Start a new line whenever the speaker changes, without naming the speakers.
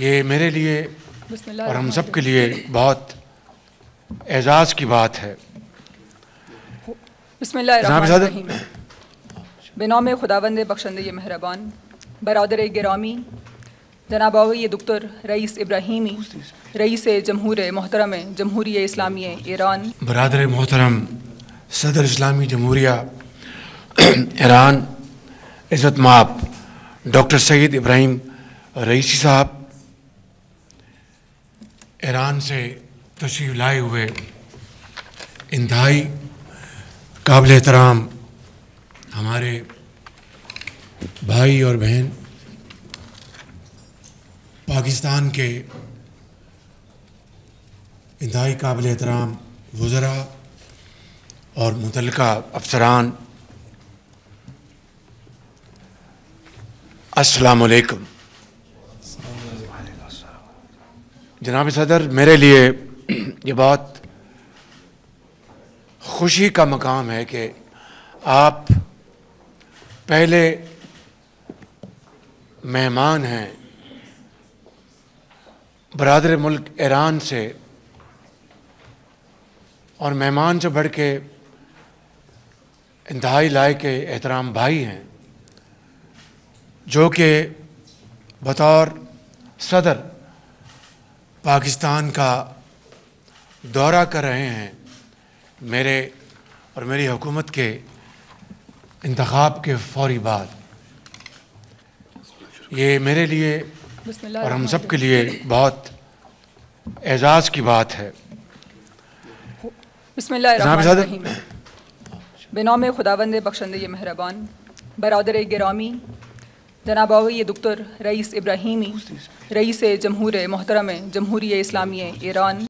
یہ میرے لیے اور ہم سب کے لیے بہت اعزاز کی بات ہے۔
بسم اللہ الرحمن الرحیم۔ بنام خداوند بخشندہ مہربان، برادر گرامی جناب آقای دکتر رئیس ابراہیمی، رئیس جمہور محترم جمہوریہ اسلامی ایران،
برادر محترم صدر اسلامی جمہوریہ ایران، عزت مآب ڈاکٹر سید ابراہیم رئیسی صاحب، ایران سے تشریف لائے ہوئے انتہائی قابل احترام ہمارے بھائی اور بہن، پاکستان کے انتہائی قابل احترام وزراء اور متعلقہ افسران، السلام علیکم۔ جناب صدر، میرے لیے یہ بہت خوشی کا مقام ہے کہ آپ پہلے مہمان ہیں برادر ملک ایران سے، اور مہمان سے بڑھ کے انتہائی لائق احترام بھائی ہیں، جو کہ بطور صدر پاکستان کا دورہ کر رہے ہیں میرے اور میری حکومت کے انتخاب کے فوری بعد۔ یہ میرے لیے اور ہم سب کے لیے بہت اعزاز کی بات ہے۔
بسم اللہ الرحمن الرحیم۔ بنام خداوند بخشندہ مہربان، برادر گرامی جناب آقای دکتر رئیس ابراہیمی، رئیس جمہور محترم جمہوریہ اسلامی ایران،